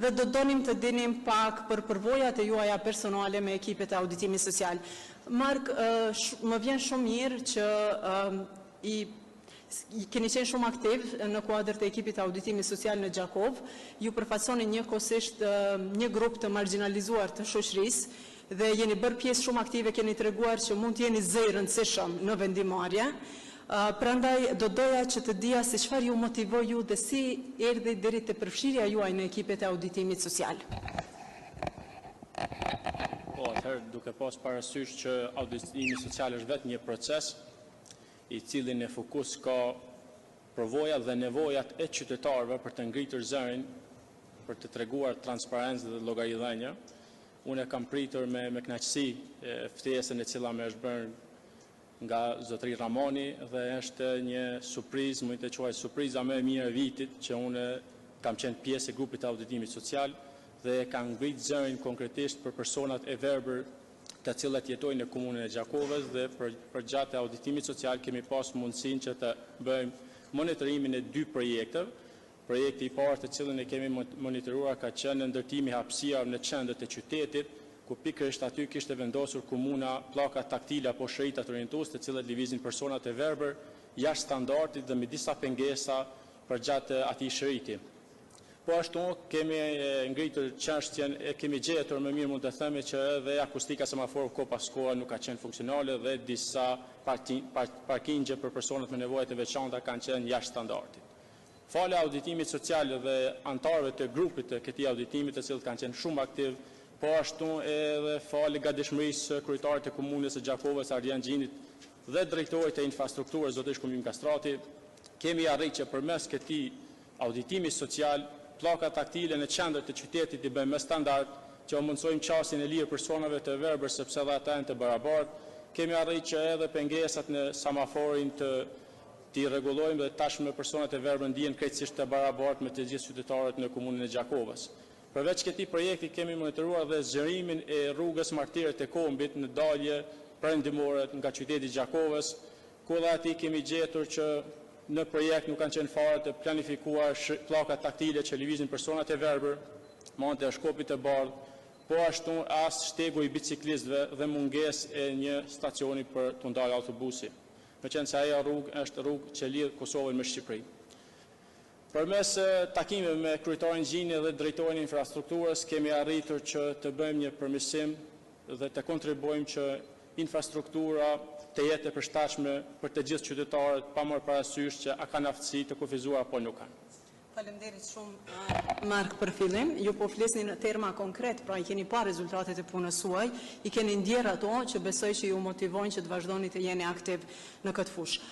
dhe do donim të dinim pak për përvojat e juaja personale me ekipet e auditimit social. Mark, më vjen shumë mirë që keni qenë shumë aktiv në kuadër të ekipit të auditimit social në Gjakov. Ju përfaqësoni njëkohësisht një grup të marginalizuar të shoqërisë dhe jeni bërë pjesë shumë aktive, keni treguar që mund të jeni zë i rëndësishëm në vendimarrje. Prandaj do doja që të dija se çfarë ju motivoi ju dhe si erdhi deri te përfshirja juaj në ekipet e auditimit social. Po, atëherë duke pas parasysh që auditimi social është vetëm një proces i cili në fokus ka përvojat dhe nevojat e qytetarëve për të ngritur zërin, për të treguar transparencë dhe llogaridhënie. Unë kam pritur me kënaqësi ftesën e cila më është bërë nga zotëri Ramoni dhe është një surprizë, mund të quaj surpriza më e mirë e vitit që unë kam qenë pjesë e grupit të auditimit social dhe kam ngritur zërin konkretisht për personat e verbër të cilët jetojnë në komunën e Gjakovës dhe për gjatë auditimit social kemi pas mundësinë që të bëjmë monitorimin e 2 projekteve. Projekti i parë të cilën e kemi monitoruar ka qenë ndërtimi hapësirave në qendrat e qytetit, ku pikërisht aty kishte vendosur komuna pllaka taktile apo shërita të orientues të cilët lëvizin personat e verbër jashtë standardit dhe me disa pengesa për gjatë atij shëriti. Po ashtu kemi ngritur çështjen e kemi gjetur më mirë mund të themi që edhe akustika semaforëve kohë pas kohe nuk ka qenë funksionale dhe disa parkingje për personat me nevoja të veçanta kanë qenë jashtë standardit. Fale auditimit social dhe antarëve të grupit të këtij auditimi të cilët kanë qenë shumë aktiv, po ashtu edhe fale gatishmërisë kryetarit të komunës së Gjakovës Ardian Gjinit dhe drejtorit të infrastrukturës zotësh Kumin Kastrati, kemi arritur që përmes këtij auditimi social pllaka taktile në qendrat e qytetit i bëjmë standard që mundsojmë qasjen e lirë personave të verbër sepse dha ata janë të barabartë. Kemi arritur që edhe pengesat në semaforin të rregullojmë dhe tashmë personat e verbër ndihen krejtësisht të barabartë me të gjithë qytetarët në komunën e Gjakovës. Përveç këtij projekti kemi monitoruar dhe zgjerimin e rrugës Martirë të Kombit në dalje perëndimore nga qyteti i Gjakovës, ku dhe aty kemi gjetur që në projekt nuk kanë qenë fare të planifikuar pllaka taktile që lëvizin personat e verbër, monte e shkopit të bardhë, po ashtu as shtegu i biciklistëve dhe mungesë e një stacioni për të ndalë autobusi. Meqense ajo rrugë është rrugë që lidh Kosovën me Shqipërinë. Përmes takimeve me kryetarin Gjini dhe drejtorin e infrastrukturës kemi arritur që të bëjmë një përmirësim dhe të kontribuojmë që infrastruktura të jetë e përshtatshme për të gjithë qytetarët, pa marrë parasysh që a kanë aftësi të kufizuar apo nuk kanë. Faleminderit shumë, Mark, për fillim. Ju po flisni në terma konkret, pra i keni pa rezultatet e punës suaj, i keni ndjerë ato që besoj që ju motivojnë që të vazhdoni të jeni aktiv në këtë fushë.